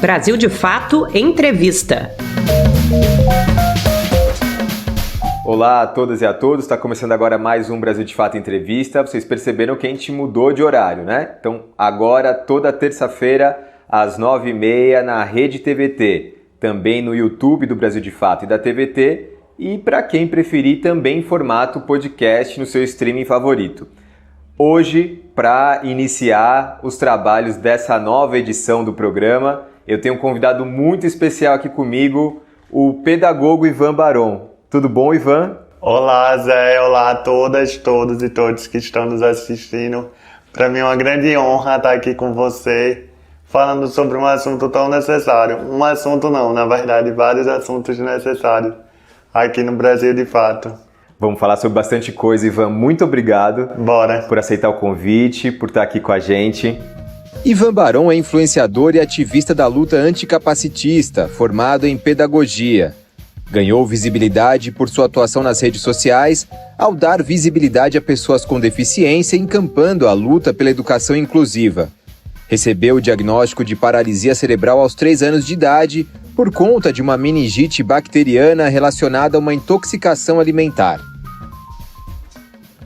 Brasil de Fato Entrevista. Olá a todas e a todos, está começando agora mais um Brasil de Fato Entrevista. Vocês perceberam que a gente mudou de horário, né? Então agora toda terça-feira às 9h30 na Rede TVT, também no YouTube do Brasil de Fato e da TVT, e para quem preferir também em formato podcast no seu streaming favorito. Hoje, para iniciar os trabalhos dessa nova edição do programa, eu tenho um convidado muito especial aqui comigo, o pedagogo Ivan Baron. Tudo bom, Ivan? Olá, Zé. Olá a todas, todos e todos que estão nos assistindo. Para mim é uma grande honra estar aqui com você, falando sobre um assunto tão necessário. Um assunto não, na verdade, vários assuntos necessários aqui no Brasil de Fato. Vamos falar sobre bastante coisa, Ivan. Muito obrigado. Bora. Por aceitar o convite, por estar aqui com a gente. Ivan Baron é influenciador e ativista da luta anticapacitista, formado em pedagogia. Ganhou visibilidade por sua atuação nas redes sociais, ao dar visibilidade a pessoas com deficiência, encampando a luta pela educação inclusiva. Recebeu o diagnóstico de paralisia cerebral aos 3 anos de idade por conta de uma meningite bacteriana relacionada a uma intoxicação alimentar.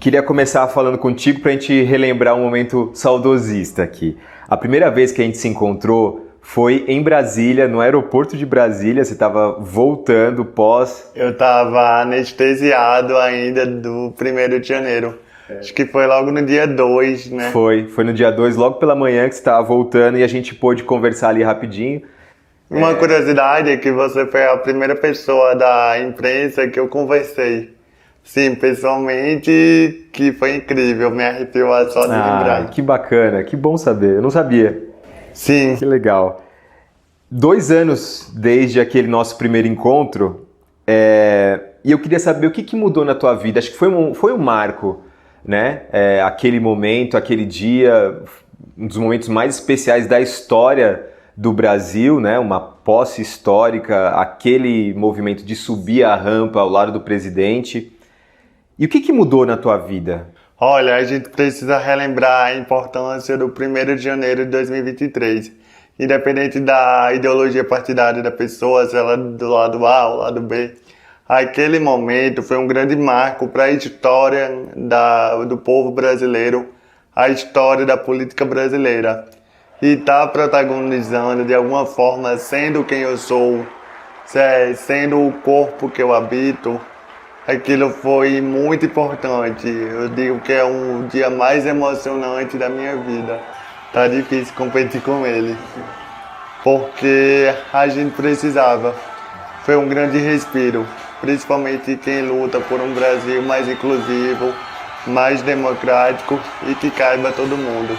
Queria começar falando contigo para a gente relembrar um momento saudosista aqui. A primeira vez que a gente se encontrou foi em Brasília, no aeroporto de Brasília. Você estava voltando pós... Eu estava anestesiado ainda do 1º de janeiro. Acho que foi logo no dia 2, né? Foi no dia 2, logo pela manhã que você estava voltando e a gente pôde conversar ali rapidinho. Uma curiosidade é que você foi a primeira pessoa da imprensa que eu conversei. Sim, pessoalmente, que foi incrível, me arrepiou só de lembrar. Que bacana, que bom saber, eu não sabia. Sim. Que legal. 2 anos desde aquele nosso primeiro encontro, e eu queria saber o que mudou na tua vida. Acho que foi um marco, né? Aquele momento, aquele dia, um dos momentos mais especiais da história do Brasil, né? Uma posse histórica, aquele movimento de subir a rampa ao lado do presidente. E o que mudou na tua vida? Olha, a gente precisa relembrar a importância do 1º de janeiro de 2023. Independente da ideologia partidária da pessoa, se ela é do lado A ou do lado B, aquele momento foi um grande marco para a história do povo brasileiro, a história da política brasileira. E tá protagonizando de alguma forma, sendo quem eu sou, sendo o corpo que eu habito. Aquilo foi muito importante. Eu digo que é um dia mais emocionante da minha vida. Tá difícil competir com ele, porque a gente precisava. Foi um grande respiro, principalmente quem luta por um Brasil mais inclusivo, mais democrático e que caiba a todo mundo.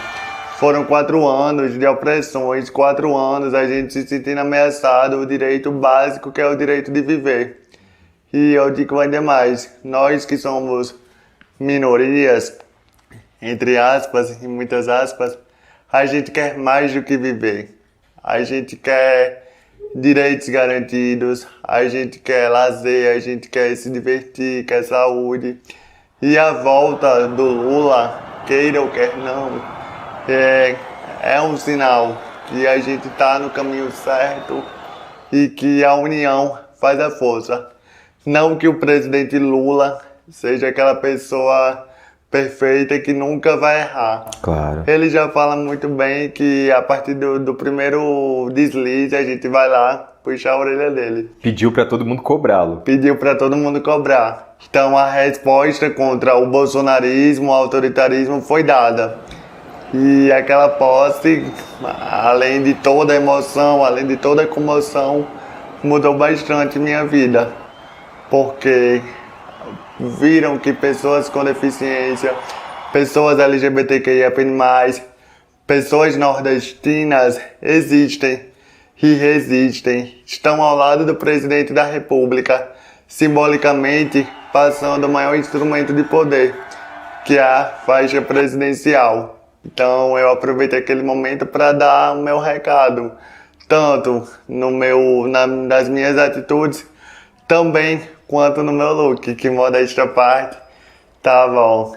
Foram 4 anos de opressões, 4 anos a gente se sentindo ameaçado o direito básico que é o direito de viver. E eu digo ainda mais, nós que somos minorias, entre aspas e muitas aspas, a gente quer mais do que viver. A gente quer direitos garantidos, a gente quer lazer, a gente quer se divertir, quer saúde. E a volta do Lula, queira ou quer não, é um sinal que a gente está no caminho certo e que a união faz a força. Não que o presidente Lula seja aquela pessoa perfeita que nunca vai errar. Claro. Ele já fala muito bem que a partir do primeiro deslize a gente vai lá puxar a orelha dele. Pediu para todo mundo cobrá-lo. Pediu para todo mundo cobrar. Então a resposta contra o bolsonarismo, o autoritarismo foi dada. E aquela posse, além de toda a emoção, além de toda a comoção, mudou bastante minha vida. Porque viram que pessoas com deficiência, pessoas LGBTQIA+, pessoas nordestinas existem e resistem, estão ao lado do presidente da República, simbolicamente passando o maior instrumento de poder, que é a faixa presidencial. Então eu aproveitei aquele momento para dar o meu recado, tanto nas minhas atitudes, também quanto no meu look, que modéstia à parte, tá bom.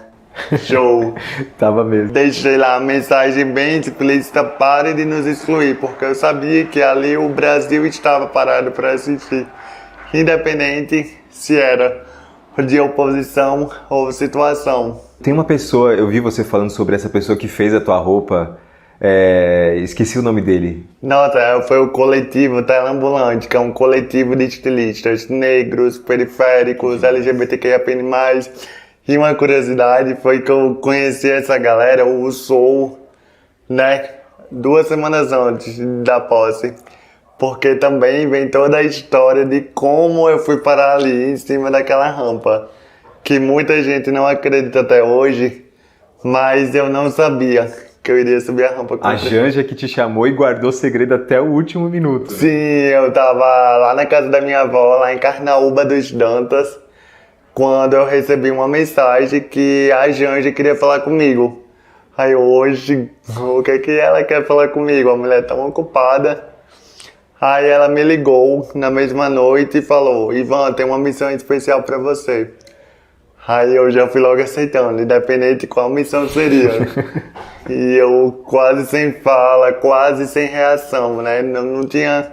Show! Tava mesmo. Deixei lá a mensagem bem explícita: pare de nos excluir, porque eu sabia que ali o Brasil estava parado para assistir, independente se era de oposição ou situação. Tem uma pessoa, eu vi você falando sobre essa pessoa que fez a tua roupa, esqueci o nome dele. Nossa, foi o coletivo Tela Ambulante, que é um coletivo de estilistas negros, periféricos, LGBTQIA+. E uma curiosidade foi que eu conheci essa galera, o Soul, né, 2 semanas antes da posse. Porque também vem toda a história de como eu fui parar ali em cima daquela rampa. Que muita gente não acredita até hoje, mas eu não sabia que eu iria subir a rampa com A Janja que te chamou e guardou o segredo até o último minuto. Sim, eu tava lá na casa da minha avó, lá em Carnaúba dos Dantas, quando eu recebi uma mensagem que a Janja queria falar comigo. Aí hoje, o que ela quer falar comigo? A mulher tão ocupada. Aí ela me ligou na mesma noite e falou: Ivan, tem uma missão especial pra você. Aí eu já fui logo aceitando, independente de qual missão seria. E eu quase sem fala, quase sem reação, né? Não tinha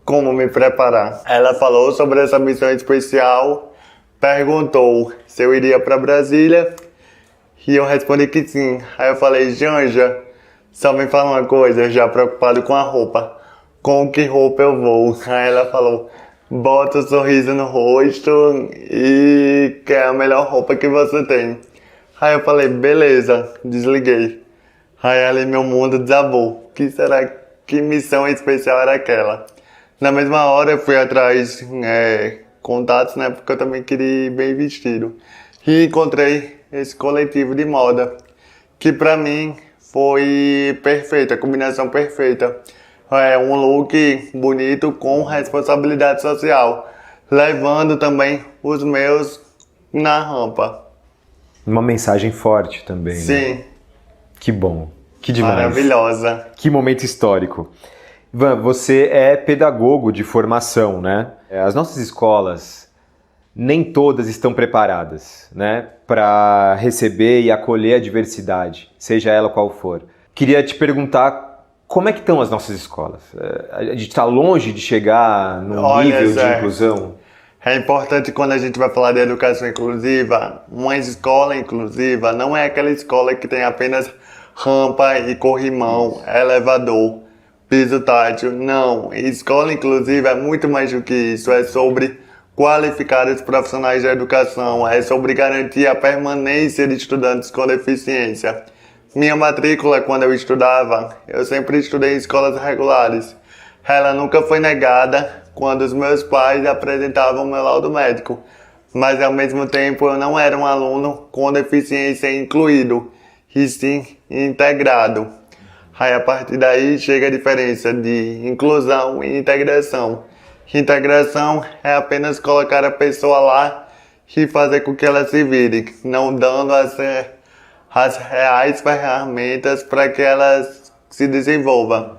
como me preparar. Ela falou sobre essa missão especial, perguntou se eu iria pra Brasília e eu respondi que sim. Aí eu falei: Janja, só me fala uma coisa, já preocupado com a roupa. Com que roupa eu vou? Aí ela falou: bota o sorriso no rosto e que é a melhor roupa que você tem. Aí eu falei: beleza, desliguei. Aí ali meu mundo desabou. Que missão especial era aquela? Na mesma hora eu fui atrás contatos, né, porque eu também queria ir bem vestido. E encontrei esse coletivo de moda, que pra mim foi perfeita, a combinação perfeita. É um look bonito com responsabilidade social, levando também os meus na rampa. Uma mensagem forte também, Sim. Né? Que bom, que demais. Maravilhosa. Que momento histórico. Ivan, você é pedagogo de formação, né? As nossas escolas, nem todas estão preparadas, né, para receber e acolher a diversidade, seja ela qual for. Queria te perguntar: como é que estão as nossas escolas? A gente está longe de chegar num nível de inclusão? É importante, quando a gente vai falar de educação inclusiva, uma escola inclusiva não é aquela escola que tem apenas rampa e corrimão, elevador, piso tátil. Não, escola inclusiva é muito mais do que isso. É sobre qualificar os profissionais da educação, é sobre garantir a permanência de estudantes com deficiência. Minha matrícula, quando eu estudava, eu sempre estudei em escolas regulares. Ela nunca foi negada quando os meus pais apresentavam meu laudo médico. Mas, ao mesmo tempo, eu não era um aluno com deficiência incluído, e sim integrado. Aí, a partir daí, chega a diferença de inclusão e integração. Integração é apenas colocar a pessoa lá e fazer com que ela se vire, não dando as reais ferramentas para que ela se desenvolva.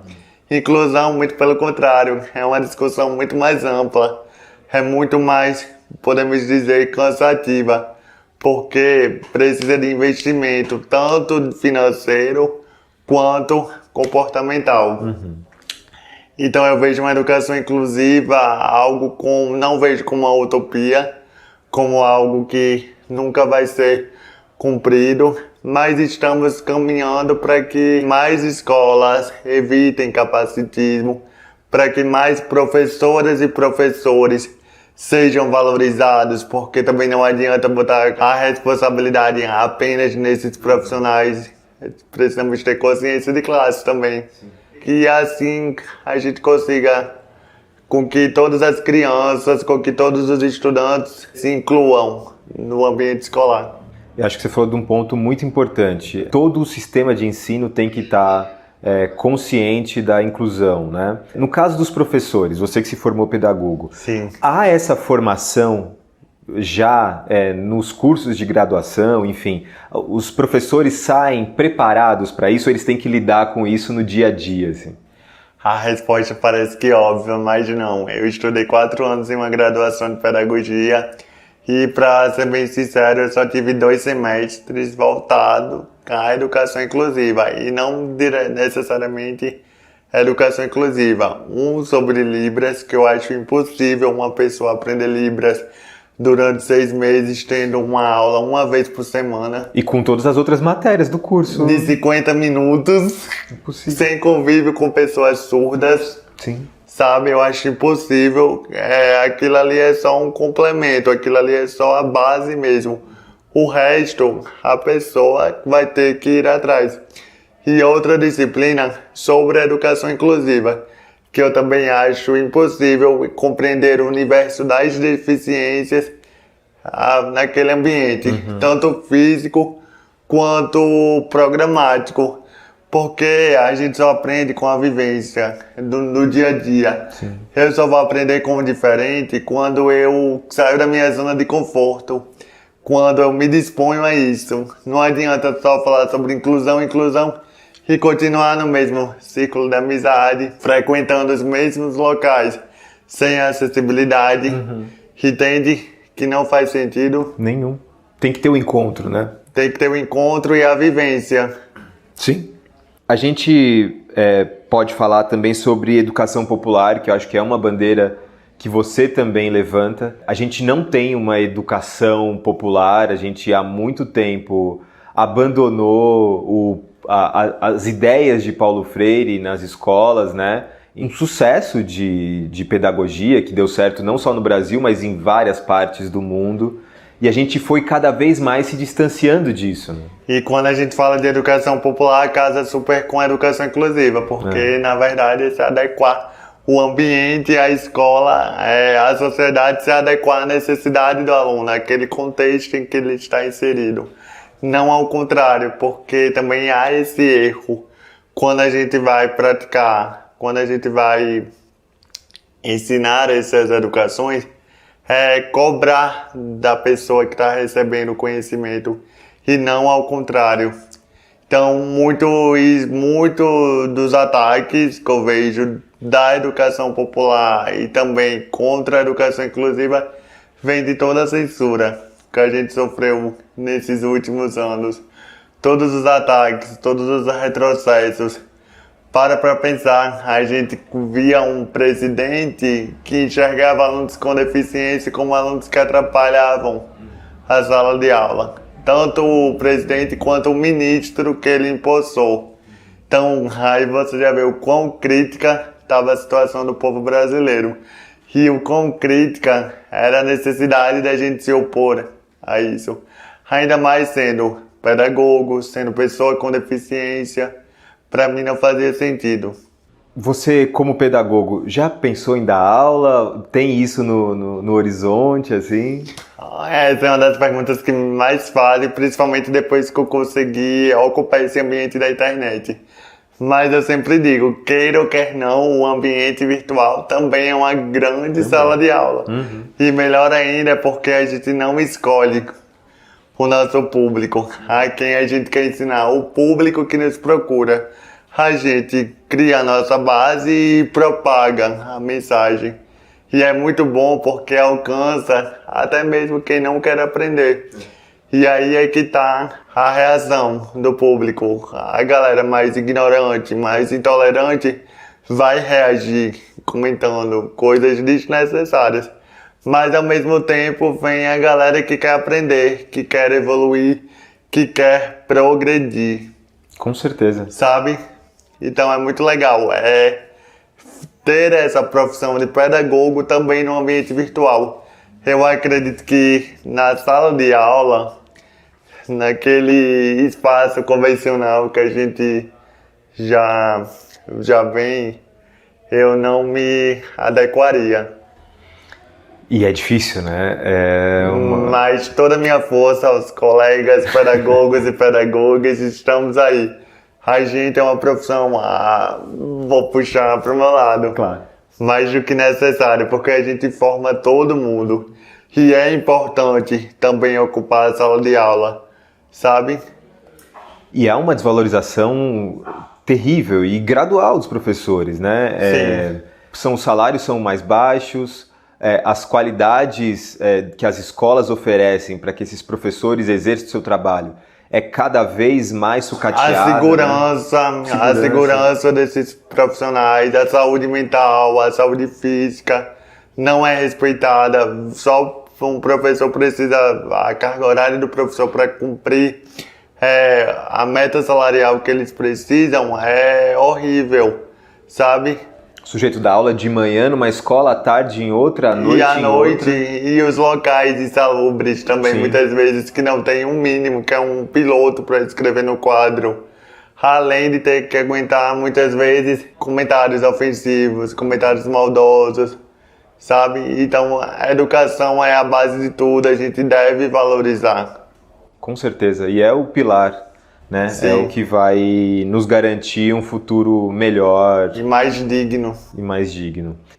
Inclusão, muito pelo contrário, é uma discussão muito mais ampla, é muito mais, podemos dizer, cansativa, porque precisa de investimento, tanto financeiro quanto comportamental. Então eu vejo uma educação inclusiva não vejo como uma utopia, como algo que nunca vai ser cumprido, mas estamos caminhando para que mais escolas evitem capacitismo, para que mais professoras e professores sejam valorizados, porque também não adianta botar a responsabilidade apenas nesses profissionais, precisamos ter consciência de classe também. E assim a gente consiga com que todas as crianças, com que todos os estudantes se incluam no ambiente escolar. Eu acho que você falou de um ponto muito importante. Todo o sistema de ensino tem que estar consciente da inclusão, né? No caso dos professores, você que se formou pedagogo, Sim. Há essa formação já nos cursos de graduação, enfim, os professores saem preparados para isso ou eles têm que lidar com isso no dia a dia, assim? A resposta parece que óbvia, mas não. Eu estudei 4 anos em uma graduação de pedagogia E para ser bem sincero, eu só tive 2 semestres voltados à educação inclusiva e não necessariamente educação inclusiva. Um sobre Libras, que eu acho impossível uma pessoa aprender Libras durante 6 meses, tendo uma aula uma vez por semana. E com todas as outras matérias do curso. De 50 minutos, Impossível. sem convívio com pessoas surdas. Sim. Sabe, eu acho impossível. Aquilo ali é só um complemento, aquilo ali é só a base mesmo. O resto, a pessoa vai ter que ir atrás. E outra disciplina sobre a educação inclusiva, que eu também acho impossível compreender o universo das deficiências naquele ambiente, tanto físico quanto programático. Porque a gente só aprende com a vivência do dia a dia. Sim. Eu só vou aprender como diferente quando eu saio da minha zona de conforto, quando eu me disponho a isso. Não adianta só falar sobre inclusão e continuar no mesmo ciclo da amizade, frequentando os mesmos locais, sem acessibilidade. Entende que não faz sentido? Nenhum. Tem que ter o encontro, né? Tem que ter o encontro e a vivência. Sim. A gente pode falar também sobre educação popular, que eu acho que é uma bandeira que você também levanta. A gente não tem uma educação popular, a gente há muito tempo abandonou as ideias de Paulo Freire nas escolas, né? Um sucesso de pedagogia que deu certo não só no Brasil, mas em várias partes do mundo. E a gente foi cada vez mais se distanciando disso, né? E quando a gente fala de educação popular, casa super com a educação inclusiva, porque na verdade é se adequar o ambiente, a escola, a sociedade se adequar à necessidade do aluno, aquele contexto em que ele está inserido. Não ao contrário, porque também há esse erro quando a gente vai praticar, quando a gente vai ensinar essas educações, cobrar da pessoa que está recebendo o conhecimento e não ao contrário. Então, muito dos ataques que eu vejo da educação popular e também contra a educação inclusiva vem de toda a censura que a gente sofreu nesses últimos anos. Todos os ataques, todos os retrocessos. Para pensar, a gente via um presidente que enxergava alunos com deficiência como alunos que atrapalhavam a sala de aula. Tanto o presidente quanto o ministro que ele impulsou. Então, aí você já vê o quão crítica estava a situação do povo brasileiro. E o quão crítica era a necessidade da gente se opor a isso. Ainda mais sendo pedagogo, sendo pessoa com deficiência. Para mim não fazia sentido. Você, como pedagogo, já pensou em dar aula? Tem isso no horizonte, assim? Essa é uma das perguntas que mais fazem, principalmente depois que eu consegui ocupar esse ambiente da internet. Mas eu sempre digo, queira ou quer não, o ambiente virtual também é uma grande sala de aula. E melhor ainda porque a gente não escolhe o nosso público, a quem a gente quer ensinar, o público que nos procura. A gente cria a nossa base e propaga a mensagem. E é muito bom porque alcança até mesmo quem não quer aprender. E aí é que está a reação do público. A galera mais ignorante, mais intolerante, vai reagir comentando coisas desnecessárias. Mas ao mesmo tempo vem a galera que quer aprender, que quer evoluir, que quer progredir. Com certeza. Sabe? Então é muito legal. Ter essa profissão de pedagogo também no ambiente virtual. Eu acredito que na sala de aula, naquele espaço convencional que a gente já vem, eu não me adequaria. E é difícil, né? Mas toda a minha força aos colegas pedagogos e pedagogas, estamos aí. A gente é uma profissão, vou puxar para o meu lado, Claro. mais do que necessário, porque a gente forma todo mundo. E é importante também ocupar a sala de aula, sabe? E há uma desvalorização terrível e gradual dos professores, né? Os salários são mais baixos, as qualidades que as escolas oferecem para que esses professores exerçam o seu trabalho é cada vez mais sucateada. A segurança desses profissionais, a saúde mental, a saúde física não é respeitada. Só um professor precisa, a carga horária do professor para cumprir a meta salarial que eles precisam é horrível, sabe? O sujeito dá aula de manhã numa escola, à tarde em outra, à noite em outra. E os locais insalubres também, sim, muitas vezes, que não tem um mínimo, que é um piloto para escrever no quadro. Além de ter que aguentar, muitas vezes, comentários ofensivos, comentários maldosos, sabe? Então, a educação é a base de tudo, a gente deve valorizar. Com certeza, e é o pilar, né? Sim. É o que vai nos garantir um futuro melhor. E mais digno.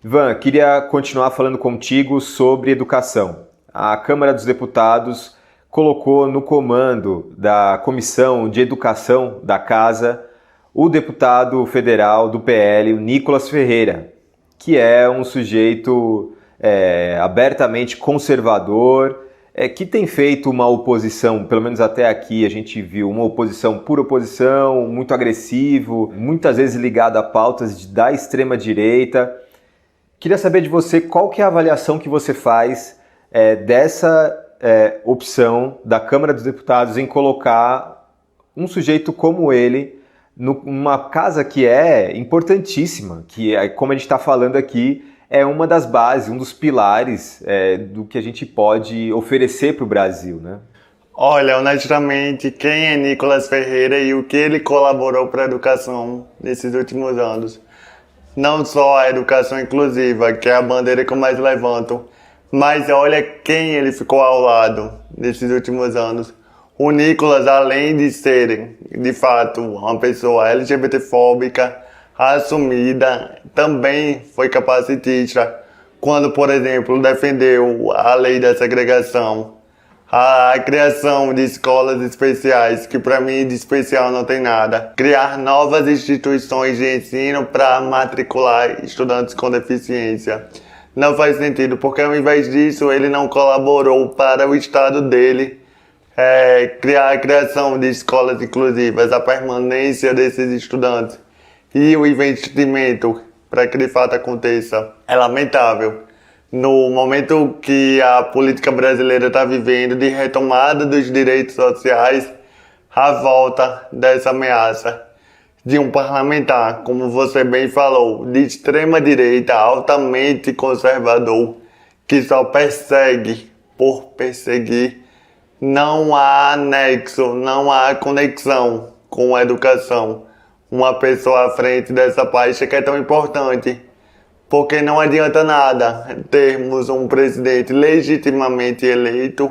Ivan, queria continuar falando contigo sobre educação. A Câmara dos Deputados colocou no comando da Comissão de Educação da Casa o deputado federal do PL, o Nicolas Ferreira, que é um sujeito abertamente conservador, que tem feito uma oposição, pelo menos até aqui a gente viu, uma oposição por oposição, muito agressivo, muitas vezes ligado a pautas da extrema-direita. Queria saber de você qual que é a avaliação que você faz dessa opção da Câmara dos Deputados em colocar um sujeito como ele numa casa que é importantíssima, que, como a gente está falando aqui, é uma das bases, um dos pilares do que a gente pode oferecer para o Brasil, né? Olha, honestamente, quem é Nicolas Ferreira e o que ele colaborou para a educação nesses últimos anos? Não só a educação inclusiva, que é a bandeira que eu mais levanto, mas olha quem ele ficou ao lado nesses últimos anos. O Nicolas, além de ser, de fato, uma pessoa LGBTfóbica, assumida, também foi capacitista quando, por exemplo, defendeu a lei da segregação, a criação de escolas especiais, que para mim de especial não tem nada, criar novas instituições de ensino para matricular estudantes com deficiência. Não faz sentido, porque ao invés disso ele não colaborou para o estado dele criar a criação de escolas inclusivas, a permanência desses estudantes e o investimento para que de fato aconteça. É lamentável. No momento que a política brasileira está vivendo de retomada dos direitos sociais, a volta dessa ameaça de um parlamentar, como você bem falou, de extrema direita, altamente conservador, que só persegue por perseguir. Não há nexo, não há conexão com a educação. Uma pessoa à frente dessa pasta que é tão importante, porque não adianta nada termos um presidente legitimamente eleito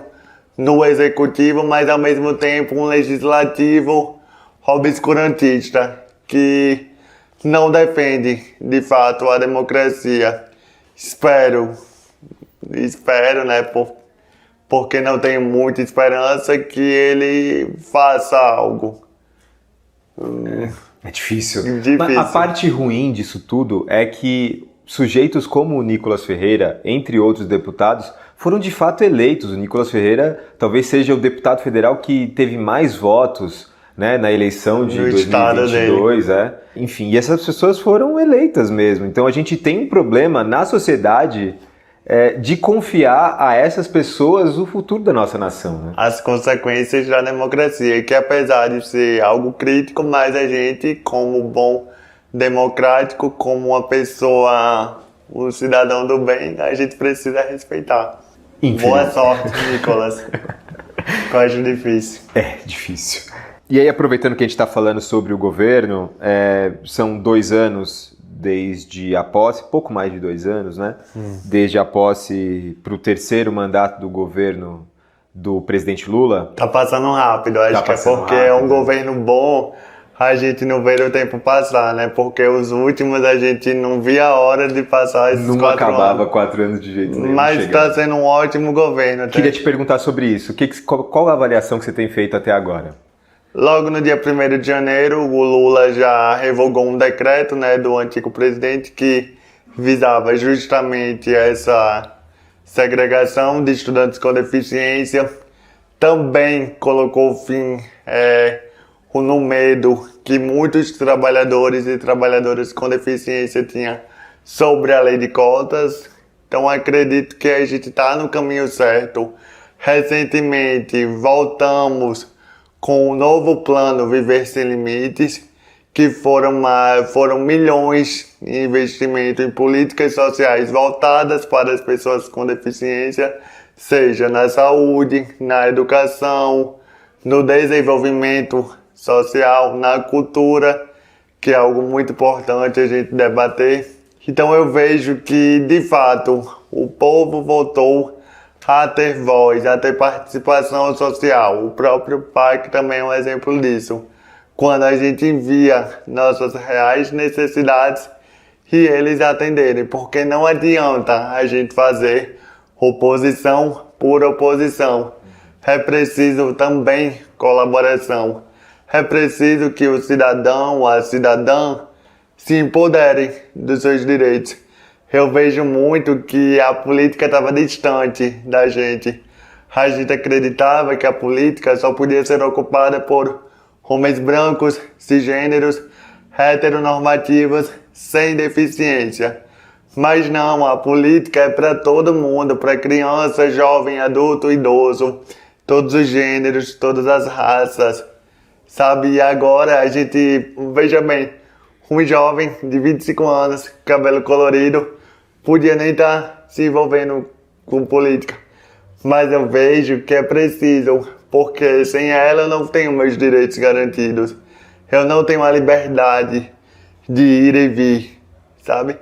no executivo, mas ao mesmo tempo um legislativo obscurantista que não defende de fato a democracia. Espero, né, porque não tenho muita esperança que ele faça algo. É difícil. Mas a parte ruim disso tudo é que sujeitos como o Nicolas Ferreira, entre outros deputados, foram de fato eleitos. O Nicolas Ferreira talvez seja o deputado federal que teve mais votos, né, na eleição de 2022. Enfim, e essas pessoas foram eleitas mesmo. Então a gente tem um problema na sociedade de confiar a essas pessoas o futuro da nossa nação, né? As consequências da democracia, que apesar de ser algo crítico, mas a gente, como bom democrático, como uma pessoa, um cidadão do bem, a gente precisa respeitar. Boa sorte, Nicolas. Eu acho difícil. É difícil. E aí, aproveitando que a gente está falando sobre o governo, são 2 anos desde a posse, pouco mais de 2 anos, né? Desde a posse para o 3º mandato do governo do presidente Lula. Tá passando rápido, acho que é porque é um governo bom, a gente não vê o tempo passar, né? Porque os últimos a gente não via a hora de passar esses 4 anos. Não acabava 4 anos de jeito nenhum. Mas está sendo um ótimo governo. Até. Queria te perguntar sobre isso. Qual a avaliação que você tem feito até agora? Logo no dia 1º de janeiro, o Lula já revogou um decreto, né, do antigo presidente que visava justamente essa segregação de estudantes com deficiência, também colocou fim no medo que muitos trabalhadores e trabalhadoras com deficiência tinham sobre a lei de cotas. Então acredito que a gente está no caminho certo. Recentemente voltamos com o novo plano Viver Sem Limites, que foram milhões em investimento em políticas sociais voltadas para as pessoas com deficiência, seja na saúde, na educação, no desenvolvimento social, na cultura, que é algo muito importante a gente debater. Então eu vejo que, de fato, o povo voltou a ter voz, a ter participação social. O próprio PAC também é um exemplo disso. Quando a gente via nossas reais necessidades e eles atenderem, porque não adianta a gente fazer oposição por oposição. É preciso também colaboração. É preciso que o cidadão, a cidadã, se empoderem dos seus direitos. Eu vejo muito que a política estava distante da gente. A gente acreditava que a política só podia ser ocupada por homens brancos, cisgêneros, heteronormativos, sem deficiência. Mas não, a política é para todo mundo, para criança, jovem, adulto, idoso, todos os gêneros, todas as raças, sabe? E agora a gente, veja bem, um jovem de 25 anos, cabelo colorido, podia nem estar se envolvendo com política. Mas eu vejo que é preciso, porque sem ela eu não tenho meus direitos garantidos. Eu não tenho a liberdade de ir e vir, sabe?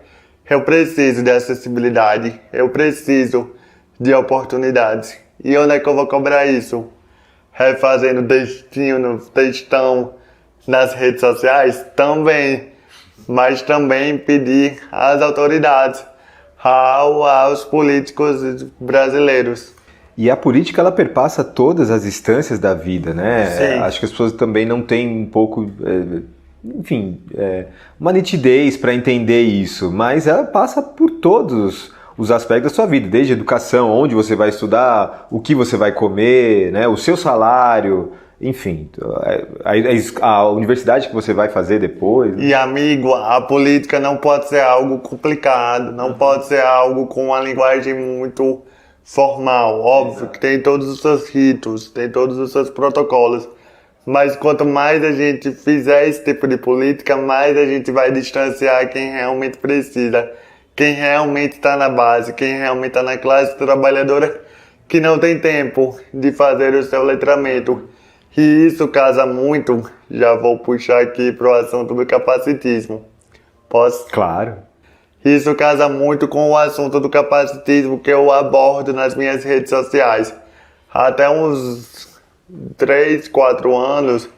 Eu preciso de acessibilidade, eu preciso de oportunidades. E onde é que eu vou cobrar isso? É fazendo textão nas redes sociais? Também. Mas também pedir às autoridades, aos políticos brasileiros. E a política, ela perpassa todas as instâncias da vida, né? Sim. Acho que as pessoas também não têm um pouco, uma nitidez para entender isso, mas ela passa por todos os aspectos da sua vida, desde educação, onde você vai estudar, o que você vai comer, né? O seu salário, enfim, a universidade que você vai fazer depois. Né? E amigo, a política não pode ser algo complicado, não pode ser algo com uma linguagem muito formal. Óbvio que tem todos os seus ritos, tem todos os seus protocolos, mas quanto mais a gente fizer esse tipo de política, mais a gente vai distanciar quem realmente precisa, quem realmente está na base, quem realmente está na classe trabalhadora, que não tem tempo de fazer o seu letramento. E isso casa muito, já vou puxar aqui para o assunto do capacitismo. Posso? Claro. Isso casa muito com o assunto do capacitismo que eu abordo nas minhas redes sociais. Até uns 3, 4 anos,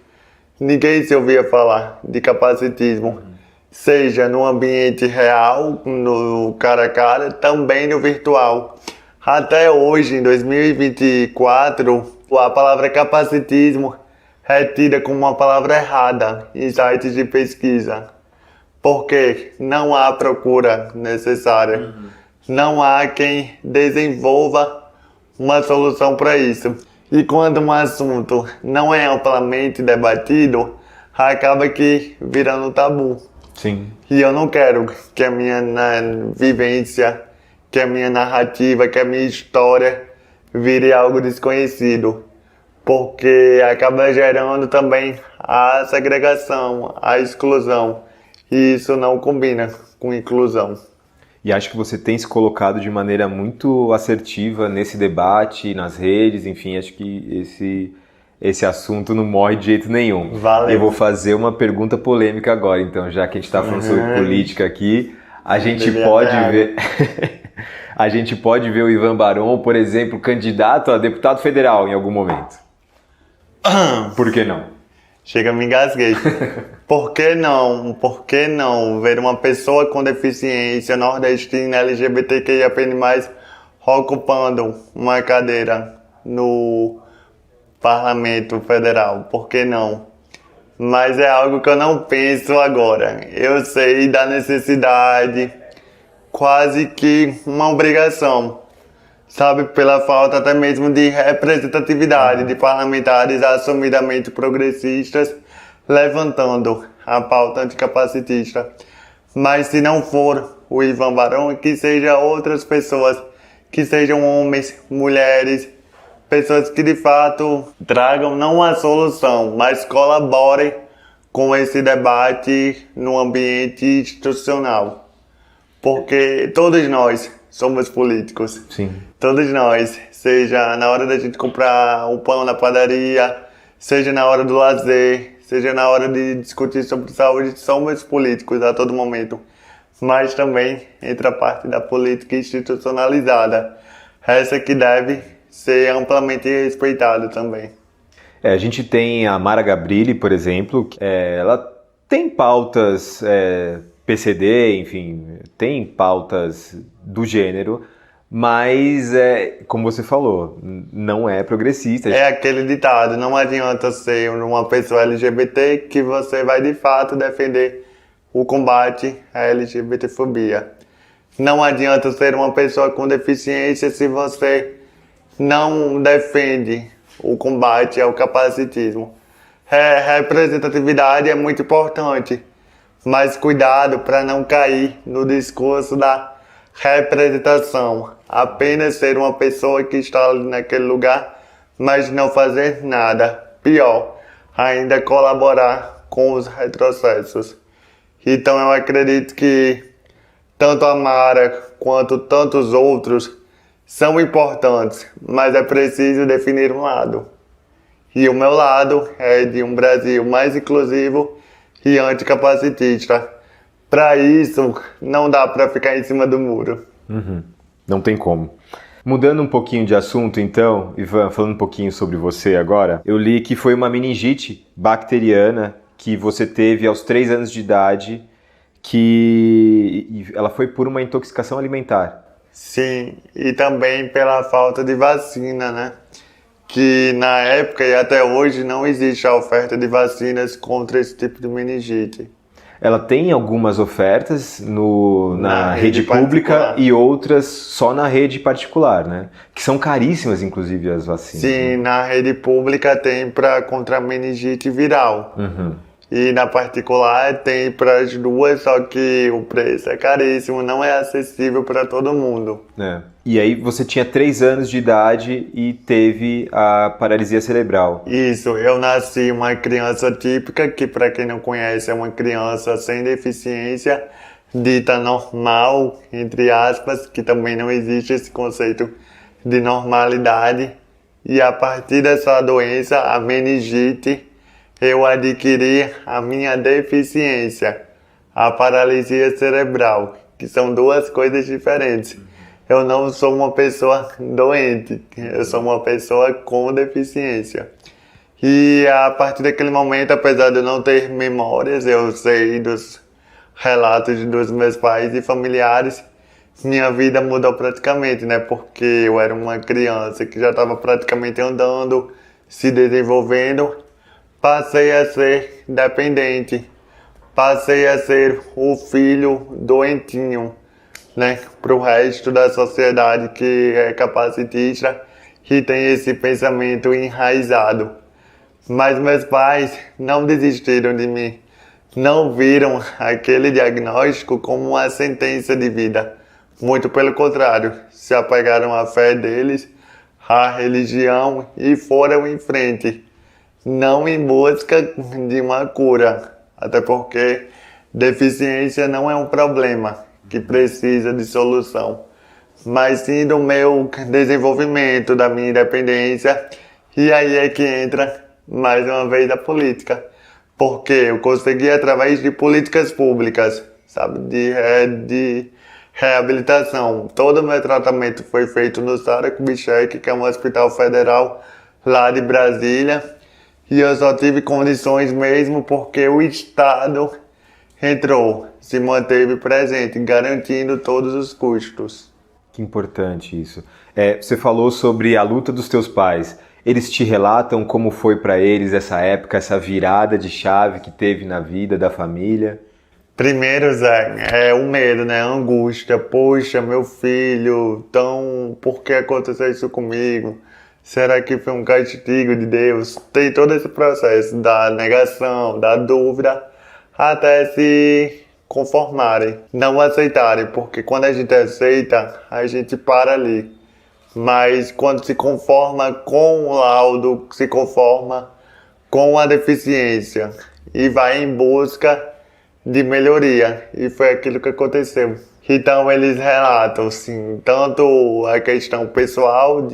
ninguém se ouvia falar de capacitismo. Seja no ambiente real, no cara a cara, também no virtual. Até hoje, em 2024, a palavra capacitismo é tida como uma palavra errada em sites de pesquisa. Porque não há procura necessária. Não há quem desenvolva uma solução para isso. E quando um assunto não é amplamente debatido, acaba que virando tabu. Sim. E eu não quero que a minha vivência, que a minha narrativa, que a minha história vire algo desconhecido. Porque acaba gerando também a segregação, a exclusão. E isso não combina com inclusão. E acho que você tem se colocado de maneira muito assertiva nesse debate, nas redes, enfim, acho que esse assunto não morre de jeito nenhum. Valeu. Eu vou fazer uma pergunta polêmica agora, então, já que a gente está falando sobre política aqui, a gente pode ver... a gente pode ver o Ivan Barão, por exemplo, candidato a deputado federal em algum momento. Por que não? Chega, me engasguei. Por que não? Por que não ver uma pessoa com deficiência nordestina LGBTQIAP+, ocupando uma cadeira no Parlamento Federal? Por que não? Mas é algo que eu não penso agora. Eu sei da necessidade, quase que uma obrigação sabe, pela falta até mesmo de representatividade de parlamentares assumidamente progressistas levantando a pauta anticapacitista. Mas se não for o Ivan Barão, que seja outras pessoas, que sejam homens, mulheres, pessoas que de fato tragam não a solução, mas colaborem com esse debate no ambiente institucional. Porque todos nós somos políticos. Sim. Todos nós, seja na hora da gente comprar o pão na padaria, seja na hora do lazer, seja na hora de discutir sobre saúde, somos políticos a todo momento. Mas também entra a parte da política institucionalizada. Essa que deve ser amplamente respeitada também. A gente tem a Mara Gabrilli, por exemplo, ela tem pautas PCD, enfim, tem pautas do gênero, mas, como você falou, não é progressista. É aquele ditado, não adianta ser uma pessoa LGBT que você vai de fato defender o combate à LGBTfobia. Não adianta ser uma pessoa com deficiência se você não defende o combate ao capacitismo. Representatividade é muito importante, mas cuidado para não cair no discurso da representação. Apenas ser uma pessoa que está ali naquele lugar, mas não fazer nada. Pior, ainda colaborar com os retrocessos. Então eu acredito que tanto a Mara quanto tantos outros são importantes, mas é preciso definir um lado. E o meu lado é de um Brasil mais inclusivo e anticapacitista. Para isso, não dá para ficar em cima do muro. Uhum. Não tem como. Mudando um pouquinho de assunto, então, Ivan, falando um pouquinho sobre você agora, eu li que foi uma meningite bacteriana que você teve aos 3 anos de idade, que ela foi por uma intoxicação alimentar. Sim, e também pela falta de vacina, né? Que na época e até hoje não existe a oferta de vacinas contra esse tipo de meningite. Ela tem algumas ofertas na rede pública particular. E outras só na rede particular, né? Que são caríssimas, inclusive, as vacinas. Sim, né? na rede pública tem contra a meningite viral. Uhum. E na particular tem para as duas, só que o preço é caríssimo, não é acessível para todo mundo. E aí você tinha 3 anos de idade e teve a paralisia cerebral. Isso, eu nasci uma criança típica, que para quem não conhece é uma criança sem deficiência, dita normal, entre aspas, que também não existe esse conceito de normalidade. E a partir dessa doença, a meningite, eu adquiri a minha deficiência, a paralisia cerebral, que são duas coisas diferentes. Eu não sou uma pessoa doente, eu sou uma pessoa com deficiência. E a partir daquele momento, apesar de eu não ter memórias, eu sei dos relatos dos meus pais e familiares, minha vida mudou praticamente, né? Porque eu era uma criança que já estava praticamente andando, se desenvolvendo. Passei a ser dependente, passei a ser o filho doentinho, né, para o resto da sociedade que é capacitista e tem esse pensamento enraizado. Mas meus pais não desistiram de mim, não viram aquele diagnóstico como uma sentença de vida. Muito pelo contrário, se apegaram à fé deles, à religião e foram em frente. Não em busca de uma cura, até porque deficiência não é um problema que precisa de solução, mas sim do meu desenvolvimento, da minha independência, e aí é que entra mais uma vez a política, porque eu consegui através de políticas públicas, sabe, de reabilitação. Todo o meu tratamento foi feito no Sara Kubitschek, que é um hospital federal lá de Brasília, e eu só tive condições mesmo porque o Estado entrou, se manteve presente, garantindo todos os custos. Que importante isso. Você falou sobre a luta dos teus pais. Eles te relatam como foi para eles essa época, essa virada de chave que teve na vida da família? Primeiro, Zé, é o medo, né? A angústia. Poxa, meu filho, então por que aconteceu isso comigo? Será que foi um castigo de Deus? Tem todo esse processo da negação, da dúvida, até se conformarem, não aceitarem, porque quando a gente aceita, a gente para ali. Mas quando se conforma com o laudo, se conforma com a deficiência e vai em busca de melhoria. E foi aquilo que aconteceu. Então eles relatam, assim, tanto a questão pessoal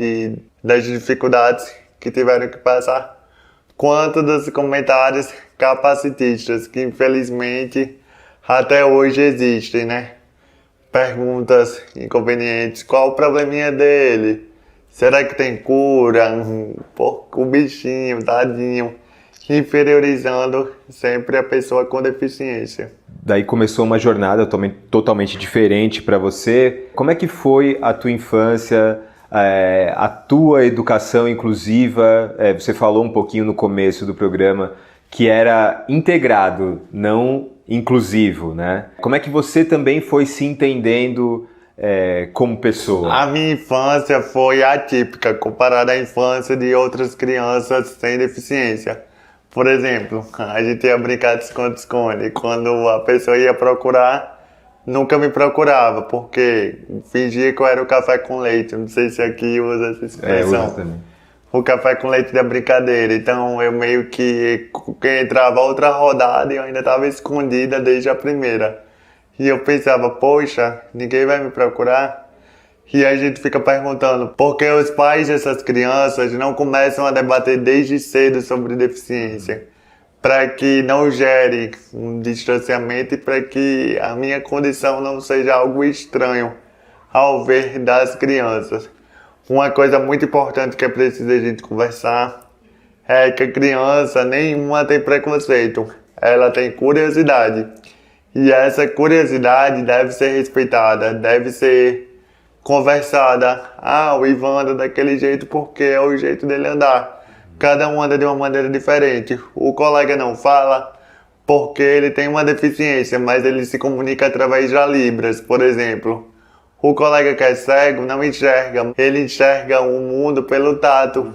das dificuldades que tiveram que passar, quanto dos comentários capacitistas, que infelizmente até hoje existem, né? Perguntas inconvenientes, qual o probleminha dele? Será que tem cura? O bichinho, tadinho, inferiorizando sempre a pessoa com deficiência. Daí começou uma jornada totalmente diferente para você. Como é que foi a tua infância, a tua educação inclusiva? Você falou um pouquinho no começo do programa que era integrado, não inclusivo, né? Como é que você também foi se entendendo como pessoa? A minha infância foi atípica comparada à infância de outras crianças sem deficiência. Por exemplo, a gente ia brincar de esconde-esconde. Quando a pessoa ia procurar, nunca me procurava, porque fingia que eu era o café com leite. Não sei se aqui usa essa expressão. Usa também. O café com leite da brincadeira. Então eu meio que entrava outra rodada e eu ainda estava escondida desde a primeira. E eu pensava, poxa, ninguém vai me procurar? E a gente fica perguntando por que os pais dessas crianças não começam a debater desde cedo sobre deficiência, para que não gere um distanciamento e para que a minha condição não seja algo estranho ao ver das crianças. Uma coisa muito importante que é preciso a gente conversar é que a criança nenhuma tem preconceito, ela tem curiosidade. E essa curiosidade deve ser respeitada, deve ser conversada. O Ivan anda daquele jeito porque é o jeito dele andar. Cada um anda de uma maneira diferente. O colega não fala porque ele tem uma deficiência, mas ele se comunica através de libras, por exemplo. O colega que é cego não enxerga, ele enxerga o mundo pelo tato.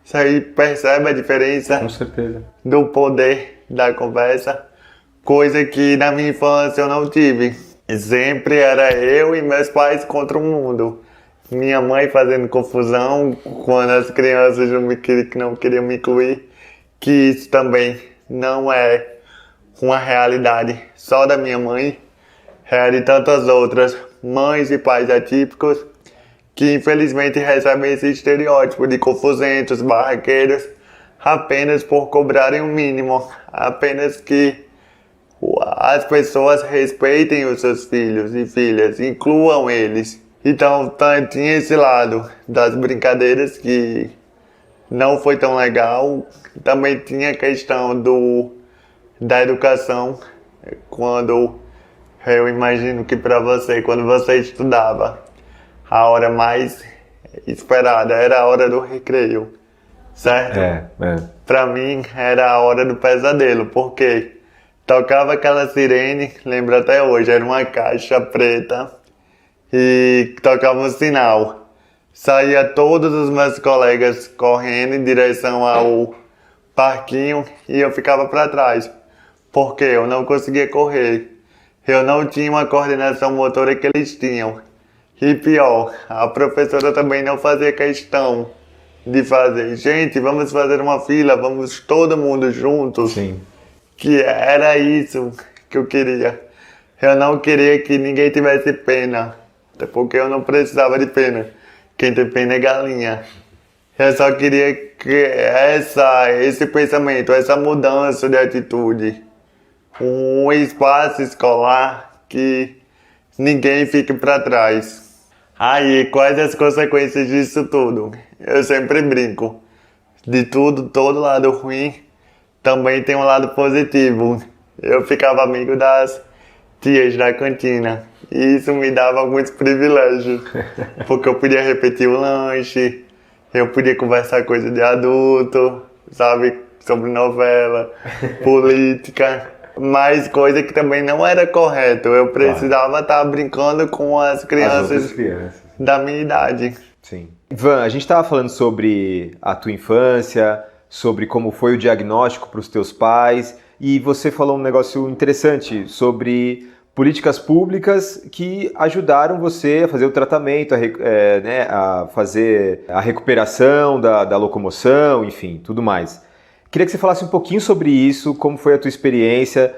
Isso aí percebe a diferença? Com certeza. Do poder da conversa, coisa que na minha infância eu não tive. Sempre era eu e meus pais contra o mundo. Minha mãe fazendo confusão quando as crianças não queriam me incluir, que isso também não é uma realidade só da minha mãe, é de tantas outras mães e pais atípicos que infelizmente recebem esse estereótipo de confusentos, barraqueiros, apenas por cobrarem o mínimo, apenas que as pessoas respeitem os seus filhos e filhas, incluam eles. Então tinha esse lado das brincadeiras que não foi tão legal. Também tinha a questão da educação, quando eu imagino que para você, quando você estudava, a hora mais esperada era a hora do recreio, certo? Para mim era a hora do pesadelo, porque tocava aquela sirene, lembro até hoje, era uma caixa preta e tocava um sinal. Saía todos os meus colegas correndo em direção ao parquinho e eu ficava para trás, porque eu não conseguia correr. Eu não tinha uma coordenação motora que eles tinham. E pior, a professora também não fazia questão de fazer. Gente, vamos fazer uma fila, vamos todo mundo juntos. Sim. Que era isso que eu queria. Eu não queria que ninguém tivesse pena, até porque eu não precisava de pena. Quem tem pena é galinha. Eu só queria que esse pensamento, essa mudança de atitude, um espaço escolar que ninguém fique para trás. Aí, quais as consequências disso tudo? Eu sempre brinco. De tudo, todo lado ruim, também tem um lado positivo. Eu ficava amigo das tias da cantina. E isso me dava alguns privilégios. Porque eu podia repetir o lanche, eu podia conversar coisa de adulto, sabe? Sobre novela, política. Mas coisa que também não era correto. Eu precisava estar brincando com as crianças da minha idade. Sim. Ivan, a gente estava falando sobre a tua infância, sobre como foi o diagnóstico para os teus pais, e você falou um negócio interessante sobre políticas públicas que ajudaram você a fazer o tratamento, a fazer a recuperação da locomoção, enfim, tudo mais. Queria que você falasse um pouquinho sobre isso, como foi a tua experiência,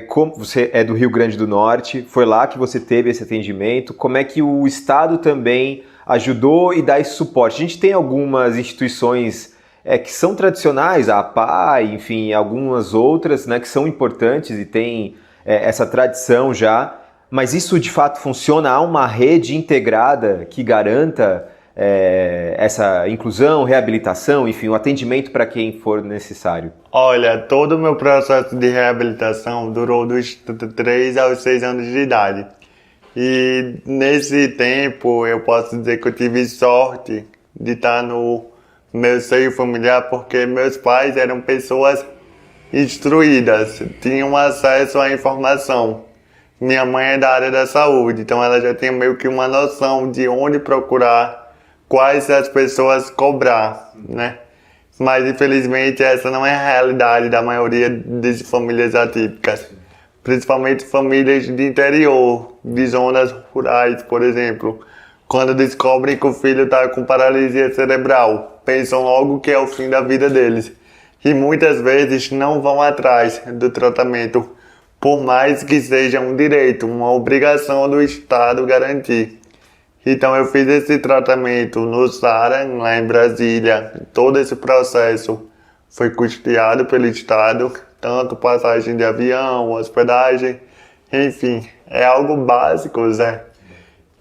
como você é do Rio Grande do Norte, foi lá que você teve esse atendimento, como é que o Estado também ajudou e dá esse suporte. A gente tem algumas instituições que são tradicionais, a APAE, enfim, algumas outras, né, que são importantes e tem essa tradição já, mas isso de fato funciona? Há uma rede integrada que garanta essa inclusão, reabilitação, enfim, o atendimento para quem for necessário? Olha, todo o meu processo de reabilitação durou dos 3 aos 6 anos de idade. E nesse tempo eu posso dizer que eu tive sorte de estar no meu seio familiar, porque meus pais eram pessoas instruídas, tinham acesso à informação. Minha mãe é da área da saúde, então ela já tinha meio que uma noção de onde procurar, quais as pessoas cobrar, né? Mas infelizmente essa não é a realidade da maioria das famílias atípicas. Principalmente famílias de interior, de zonas rurais, por exemplo. Quando descobrem que o filho está com paralisia cerebral, pensam logo que é o fim da vida deles. E muitas vezes não vão atrás do tratamento, por mais que seja um direito, uma obrigação do Estado garantir. Então eu fiz esse tratamento no SARA, lá em Brasília. Todo esse processo foi custeado pelo Estado, tanto passagem de avião, hospedagem, enfim, é algo básico, Zé,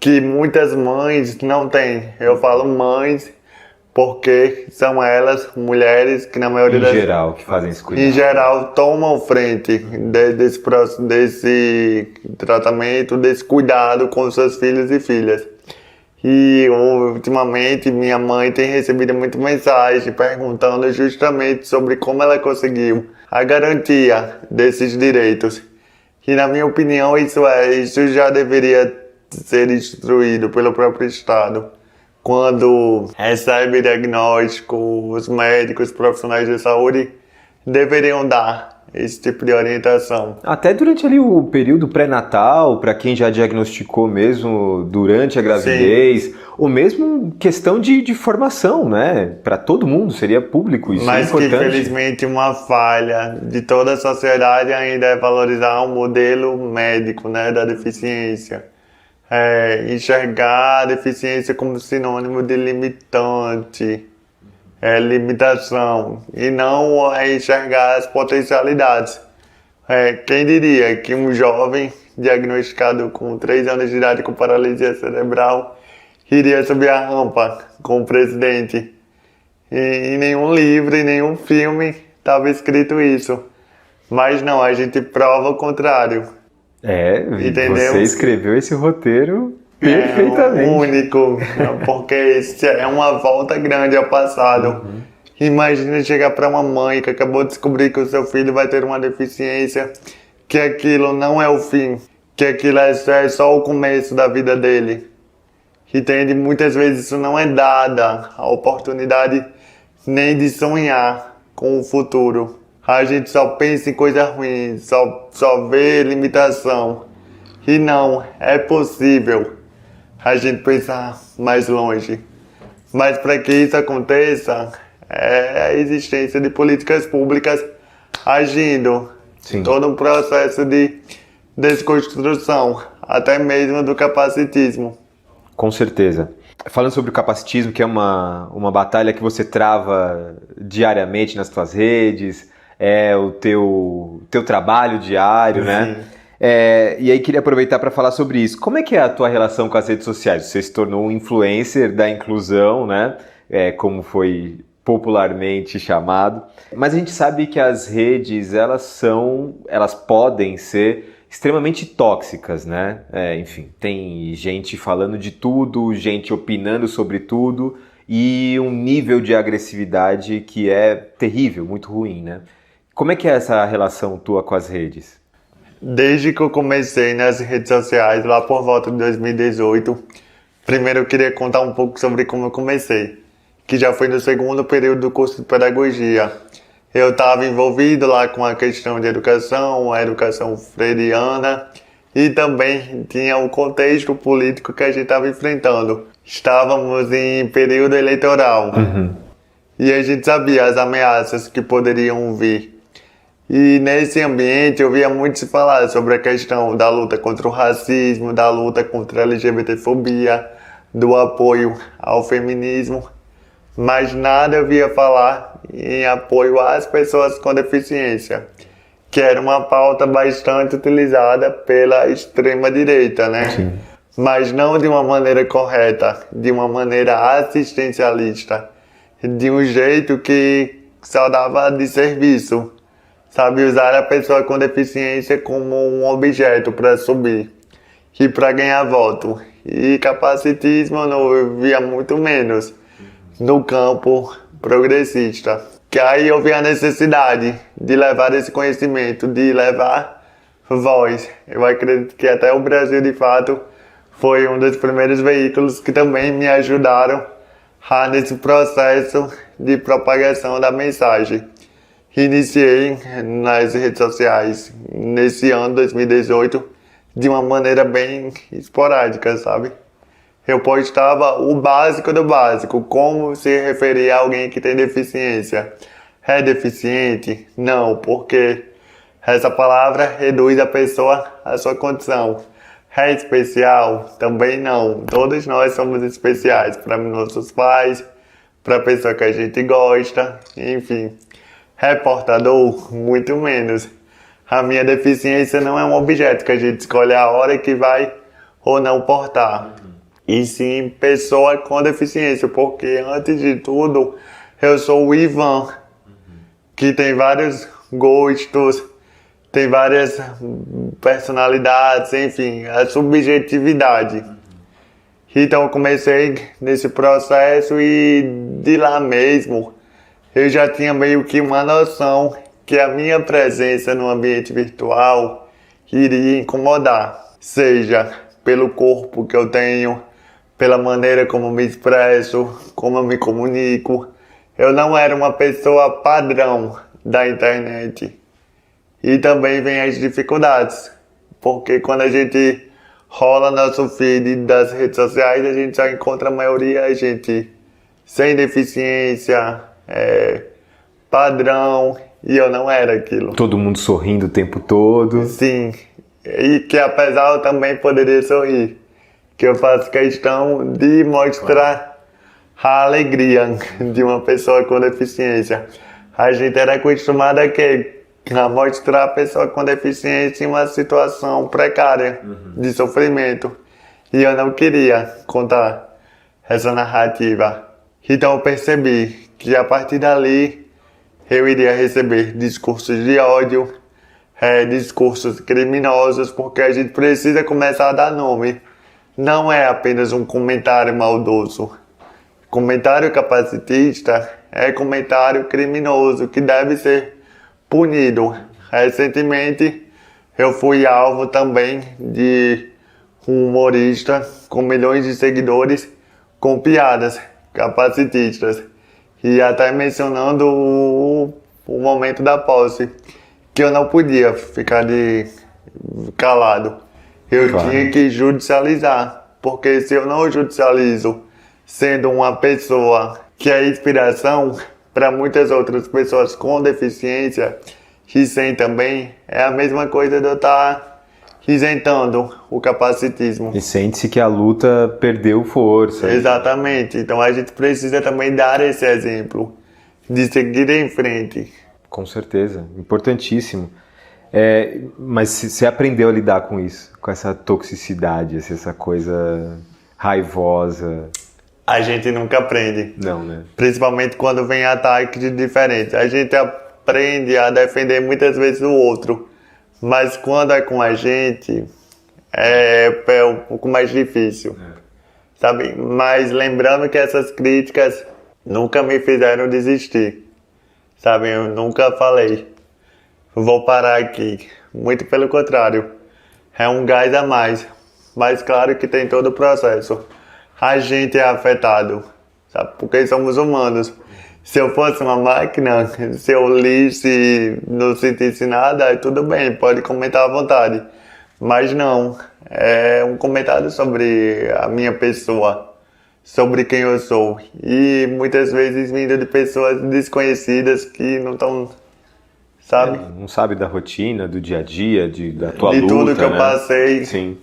que muitas mães não têm. Eu falo mães porque são elas, mulheres, que na maioria das... Em geral, que fazem esse cuidado. Em geral, tomam frente desse tratamento, desse cuidado com seus filhos e filhas. E ultimamente minha mãe tem recebido muita mensagem perguntando justamente sobre como ela conseguiu a garantia desses direitos. E na minha opinião isso já deveria ser instruído pelo próprio Estado. Quando recebe diagnóstico, os médicos, os profissionais de saúde deveriam dar esse tipo de orientação. Até durante ali o período pré-natal, para quem já diagnosticou mesmo durante a gravidez, sim, ou mesmo questão de formação, né? Para todo mundo, seria público, isso é importante. Mas que infelizmente uma falha de toda a sociedade ainda é valorizar o modelo médico, né, da deficiência. Enxergar a deficiência como sinônimo de limitante, limitação, e não enxergar as potencialidades. Quem diria que um jovem diagnosticado com 3 anos de idade com paralisia cerebral iria subir a rampa com o presidente? E em nenhum livro, em nenhum filme estava escrito isso. Mas não, a gente prova o contrário. Entendeu? Você escreveu esse roteiro perfeitamente. É único, porque é uma volta grande ao passado. Uhum. Imagina chegar para uma mãe que acabou de descobrir que o seu filho vai ter uma deficiência, que aquilo não é o fim, que aquilo é só o começo da vida dele. Entende? Muitas vezes isso não é dada a oportunidade nem de sonhar com o futuro. A gente só pensa em coisa ruim, só vê limitação. E não, é possível a gente pensar mais longe. Mas para que isso aconteça, é a existência de políticas públicas agindo. Sim. Todo um processo de desconstrução, até mesmo do capacitismo. Com certeza. Falando sobre o capacitismo, que é uma batalha que você trava diariamente nas suas redes, é o teu trabalho diário, né? E aí queria aproveitar para falar sobre isso. Como é que é a tua relação com as redes sociais? Você se tornou um influencer da inclusão, né? Como foi popularmente chamado. Mas a gente sabe que as redes, elas podem ser extremamente tóxicas, né? Enfim, tem gente falando de tudo, gente opinando sobre tudo e um nível de agressividade que é terrível, muito ruim, né? Como é que é essa relação tua com as redes? Desde que eu comecei nas redes sociais, lá por volta de 2018, primeiro eu queria contar um pouco sobre como eu comecei, que já foi no segundo período do curso de pedagogia. Eu estava envolvido lá com a questão de educação, a educação freiriana, e também tinha o contexto político que a gente estava enfrentando. Estávamos em período eleitoral, e a gente sabia as ameaças que poderiam vir. E nesse ambiente eu via muito se falar sobre a questão da luta contra o racismo, da luta contra a LGBTfobia, do apoio ao feminismo, mas nada eu via falar em apoio às pessoas com deficiência, que era uma pauta bastante utilizada pela extrema-direita, né? Sim. Mas não de uma maneira correta, de uma maneira assistencialista, de um jeito que só dava de serviço. Sabe, usar a pessoa com deficiência como um objeto para subir e para ganhar voto. E capacitismo eu via muito menos no campo progressista. Que aí eu vi a necessidade de levar esse conhecimento, de levar voz. Eu acredito que até o Brasil, de fato, foi um dos primeiros veículos que também me ajudaram nesse processo de propagação da mensagem. Iniciei nas redes sociais nesse ano, 2018, de uma maneira bem esporádica, sabe? Eu postava o básico do básico, como se referir a alguém que tem deficiência. É deficiente? Não, porque essa palavra reduz a pessoa à sua condição. É especial? Também não. Todos nós somos especiais para nossos pais, para a pessoa que a gente gosta, enfim. É portador? Muito menos. A minha deficiência não é um objeto que a gente escolhe a hora que vai ou não portar. E sim, pessoa com deficiência, porque antes de tudo, eu sou o Ivan, que tem vários gostos, tem várias personalidades, enfim, a subjetividade. Então eu comecei nesse processo e de lá mesmo eu já tinha meio que uma noção que a minha presença no ambiente virtual iria incomodar, seja pelo corpo que eu tenho, pela maneira como me expresso, como eu me comunico. Eu não era uma pessoa padrão da internet. E também vem as dificuldades, porque quando a gente rola nosso feed das redes sociais, a gente já encontra a maioria gente sem deficiência, padrão, e eu não era aquilo. Todo mundo sorrindo o tempo todo. Sim, e que apesar eu também poderia sorrir, que eu faço questão de mostrar a alegria de uma pessoa com deficiência. A gente era acostumado a mostrar a pessoa com deficiência em uma situação precária, de sofrimento, e eu não queria contar essa narrativa. Então eu percebi que a partir dali eu iria receber discursos de ódio, discursos criminosos, porque a gente precisa começar a dar nome. Não é apenas um comentário maldoso. Comentário capacitista é comentário criminoso que deve ser punido. Recentemente eu fui alvo também de um humorista com milhões de seguidores com piadas capacitistas, e até mencionando o momento da posse, que eu não podia ficar calado. Eu tinha que judicializar, porque se eu não judicializo, sendo uma pessoa que é inspiração para muitas outras pessoas com deficiência, que sem também, é a mesma coisa de eu estar isentando o capacitismo. E sente-se que a luta perdeu força. Exatamente. Então a gente precisa também dar esse exemplo de seguir em frente. Com certeza. Importantíssimo. Mas você aprendeu a lidar com isso? Com essa toxicidade, essa coisa raivosa? A gente nunca aprende. Não, né? Principalmente quando vem ataques de diferentes. A gente aprende a defender muitas vezes o outro. Mas quando é com a gente, é um pouco mais difícil, sabe? Mas lembrando que essas críticas nunca me fizeram desistir, sabe? Eu nunca falei, vou parar aqui. Muito pelo contrário, é um gás a mais. Mas claro que tem todo o processo. A gente é afetado, sabe? Porque somos humanos. Se eu fosse uma máquina, se eu lisse e não sentisse nada, aí tudo bem, pode comentar à vontade. Mas não, é um comentário sobre a minha pessoa, sobre quem eu sou. E muitas vezes vindo de pessoas desconhecidas que não estão, sabe? Não sabe da rotina, do dia a dia, da tua luta, de tudo que eu né? passei. Sim.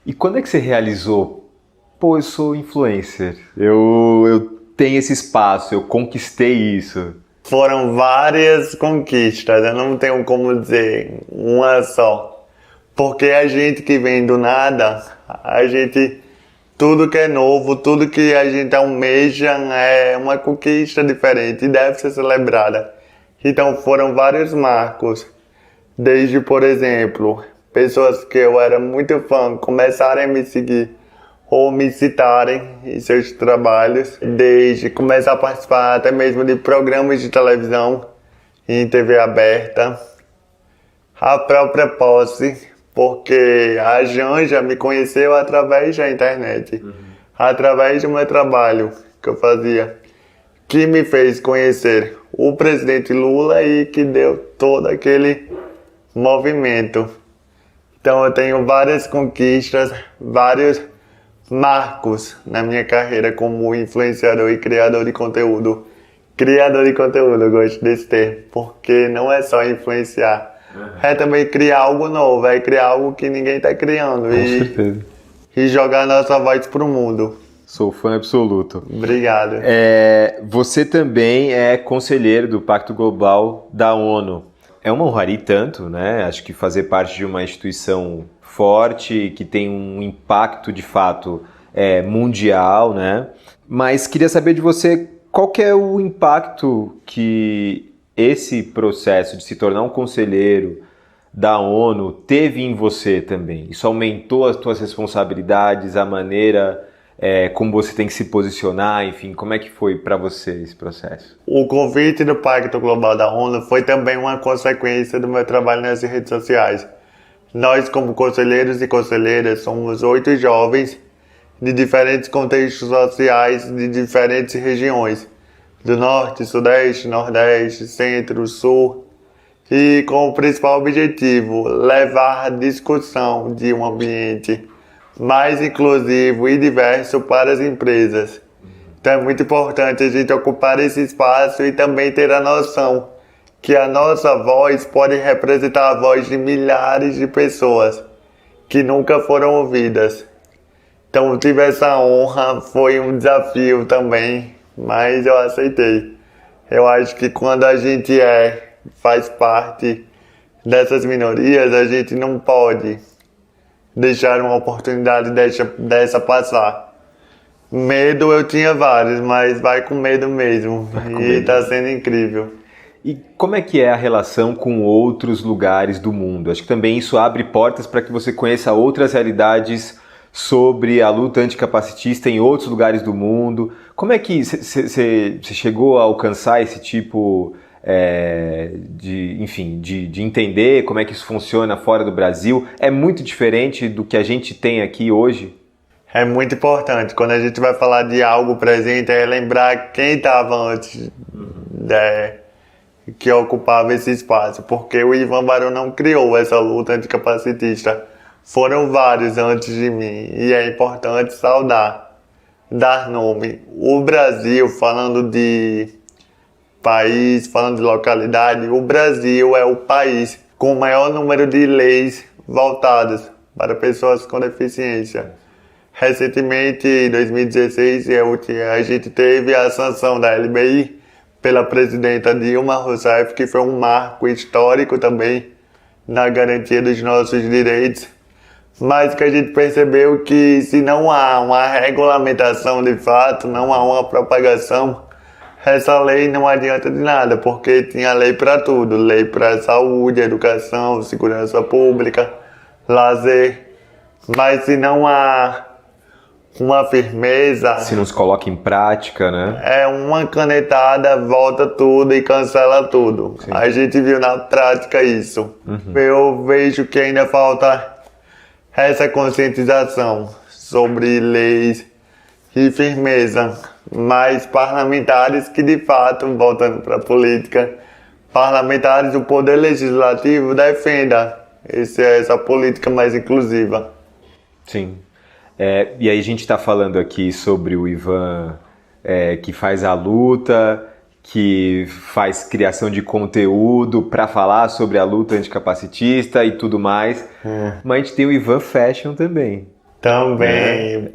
E quando é que você realizou? Pô, eu sou influencer, eu tenho esse espaço, eu conquistei isso. Foram várias conquistas, eu não tenho como dizer uma só. Porque a gente que vem do nada, tudo que é novo, tudo que a gente almeja é uma conquista diferente e deve ser celebrada. Então foram vários marcos, desde, por exemplo, pessoas que eu era muito fã começarem a me seguir ou me citarem em seus trabalhos, desde começar a participar até mesmo de programas de televisão em TV aberta, a própria posse, porque a Janja me conheceu através da internet, através do meu trabalho que eu fazia, que me fez conhecer o presidente Lula e que deu todo aquele movimento. Então eu tenho várias conquistas, vários marcos na minha carreira como influenciador e criador de conteúdo. Criador de conteúdo, eu gosto desse termo, porque não é só influenciar, é também criar algo novo, é criar algo que ninguém está criando. Com certeza. E jogar nossa voz pro mundo. Sou fã absoluto. Obrigado. Você também é conselheiro do Pacto Global da ONU. É uma honraria tanto, né? Acho que fazer parte de uma instituição forte, que tem um impacto de fato mundial, né? Mas queria saber de você qual que é o impacto que esse processo de se tornar um conselheiro da ONU teve em você também. Isso aumentou as tuas responsabilidades, a maneira como você tem que se posicionar, enfim, como é que foi para você esse processo? O convite do Pacto Global da ONU foi também uma consequência do meu trabalho nas redes sociais. Nós, como conselheiros e conselheiras, somos 8 jovens de diferentes contextos sociais, de diferentes regiões, do Norte, Sudeste, Nordeste, Centro, Sul, e com o principal objetivo, levar a discussão de um ambiente mais inclusivo e diverso para as empresas. Então é muito importante a gente ocupar esse espaço e também ter a noção que a nossa voz pode representar a voz de milhares de pessoas que nunca foram ouvidas. Então eu tive essa honra, foi um desafio também, mas eu aceitei. Eu acho que quando a gente faz parte dessas minorias, a gente não pode deixar uma oportunidade dessa passar. Medo eu tinha vários, mas vai com medo mesmo. E tá sendo incrível. E como é que é a relação com outros lugares do mundo? Acho que também isso abre portas para que você conheça outras realidades sobre a luta anticapacitista em outros lugares do mundo. Como é que você chegou a alcançar esse tipo de entender como é que isso funciona fora do Brasil? É muito diferente do que a gente tem aqui hoje? É muito importante. Quando a gente vai falar de algo presente, é lembrar quem estava antes que ocupava esse espaço. Porque o Ivan Barão não criou essa luta anticapacitista. Foram vários antes de mim. E é importante saudar, dar nome. O Brasil, falando de país, falando de localidade, o Brasil é o país com o maior número de leis voltadas para pessoas com deficiência. Recentemente, em 2016, a gente teve a sanção da LBI pela presidenta Dilma Rousseff, que foi um marco histórico também na garantia dos nossos direitos. Mas que a gente percebeu que se não há uma regulamentação de fato, não há uma propagação, essa lei não adianta de nada, porque tinha lei para tudo, lei para saúde, educação, segurança pública, lazer. Mas se não há uma firmeza. Se não se coloca em prática, né? É uma canetada, volta tudo e cancela tudo. Sim. A gente viu na prática isso. Eu vejo que ainda falta essa conscientização sobre leis e firmeza. Mas parlamentares que de fato, voltando para a política, parlamentares do Poder Legislativo defenda essa política mais inclusiva. Sim. E aí a gente está falando aqui sobre o Ivan que faz a luta, que faz criação de conteúdo para falar sobre a luta anticapacitista e tudo mais. Mas a gente tem o Ivan Fashion também. Também.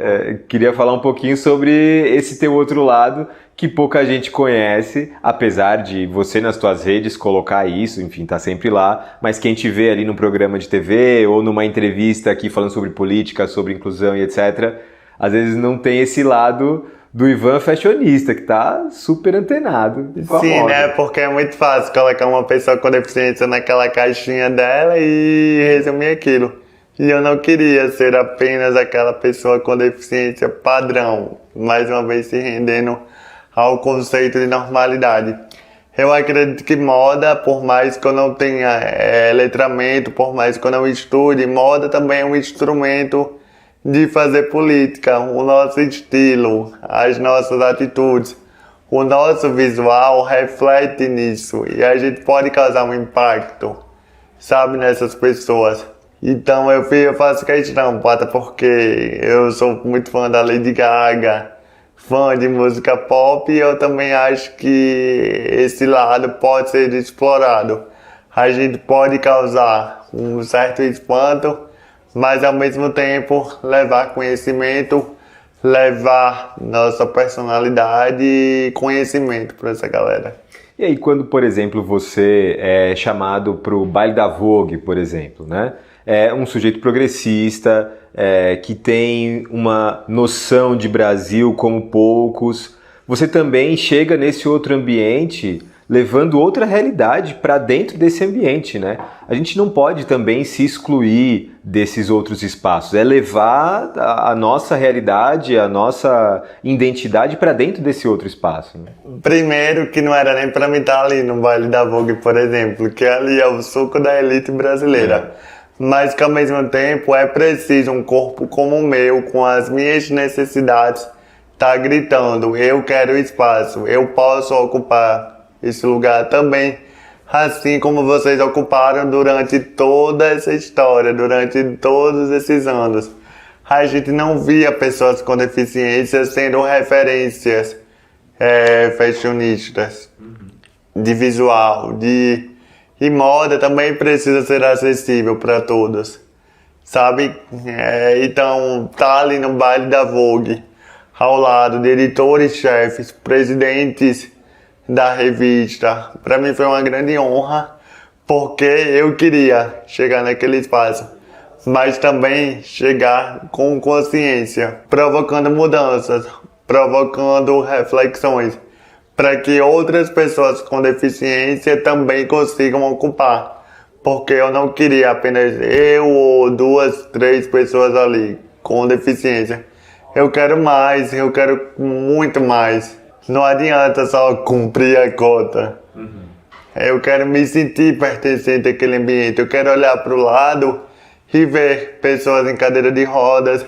Queria falar um pouquinho sobre esse teu outro lado que pouca gente conhece, apesar de você nas tuas redes colocar isso, enfim, tá sempre lá, mas quem te vê ali num programa de TV ou numa entrevista aqui falando sobre política, sobre inclusão e etc, às vezes não tem esse lado do Ivan fashionista, que tá super antenado. Sim, né? Porque é muito fácil colocar uma pessoa com deficiência naquela caixinha dela e resumir aquilo. E eu não queria ser apenas aquela pessoa com deficiência padrão, mais uma vez se rendendo ao conceito de normalidade. Eu acredito que moda, por mais que eu não tenha letramento, por mais que eu não estude, moda também é um instrumento de fazer política, o nosso estilo, as nossas atitudes, o nosso visual reflete nisso e a gente pode causar um impacto, sabe, nessas pessoas. Então eu faço questão, Pata, porque eu sou muito fã da Lady Gaga, fã de música pop, e eu também acho que esse lado pode ser explorado. A gente pode causar um certo espanto, mas ao mesmo tempo levar conhecimento, levar nossa personalidade e conhecimento para essa galera. E aí quando, por exemplo, você é chamado para o baile da Vogue, por exemplo, né? É um sujeito progressista, que tem uma noção de Brasil como poucos. Você também chega nesse outro ambiente levando outra realidade para dentro desse ambiente, né? A gente não pode também se excluir desses outros espaços, é levar a nossa realidade, a nossa identidade para dentro desse outro espaço, né? Primeiro que não era nem para mim estar ali no baile da Vogue, por exemplo, que ali é o suco da elite brasileira. Mas que ao mesmo tempo é preciso um corpo como o meu, com as minhas necessidades, tá gritando, eu quero espaço, eu posso ocupar esse lugar também, assim como vocês ocuparam durante toda essa história, durante todos esses anos. A gente não via pessoas com deficiência sendo referências fashionistas, de visual, E moda também precisa ser acessível para todos, sabe? Então, tá ali no baile da Vogue, ao lado de editores-chefes, presidentes da revista. Para mim foi uma grande honra, porque eu queria chegar naquele espaço, mas também chegar com consciência, provocando mudanças, provocando reflexões, para que outras pessoas com deficiência também consigam ocupar. Porque eu não queria apenas eu ou 2, 3 pessoas ali com deficiência. Eu quero mais, eu quero muito mais. Não adianta só cumprir a cota. Eu quero me sentir pertencente àquele ambiente. Eu quero olhar para o lado e ver pessoas em cadeira de rodas,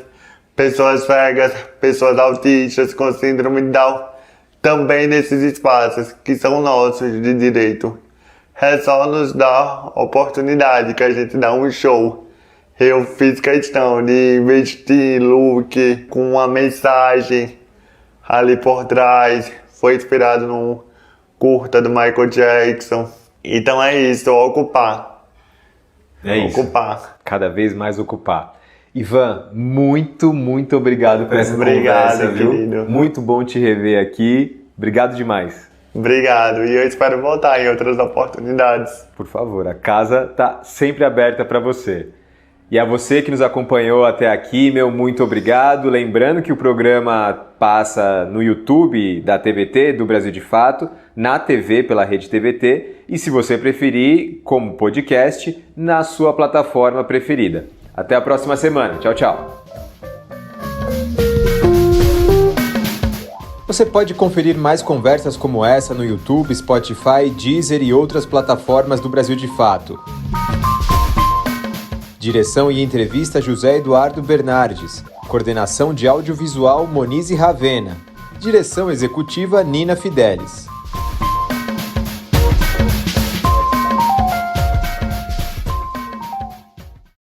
pessoas cegas, pessoas autistas com síndrome de Down, também nesses espaços que são nossos de direito. É só nos dar oportunidade que a gente dá um show. Eu fiz questão de vestir look com uma mensagem ali por trás. Foi inspirado num curta do Michael Jackson. Então é isso, ocupar. Ocupar. Isso. Cada vez mais ocupar. Ivan, muito obrigado por essa conversa, viu? Querido. Muito bom te rever aqui. Obrigado demais. Obrigado. E eu espero voltar em outras oportunidades. Por favor, a casa está sempre aberta para você. E a você que nos acompanhou até aqui, meu muito obrigado. Lembrando que o programa passa no YouTube da TVT, do Brasil de Fato, na TV pela Rede TVT e, se você preferir, como podcast, na sua plataforma preferida. Até a próxima semana. Tchau, tchau. Você pode conferir mais conversas como essa no YouTube, Spotify, Deezer e outras plataformas do Brasil de Fato. Direção e entrevista José Eduardo Bernardes. Coordenação de audiovisual Monize Ravena. Direção executiva Nina Fidelis.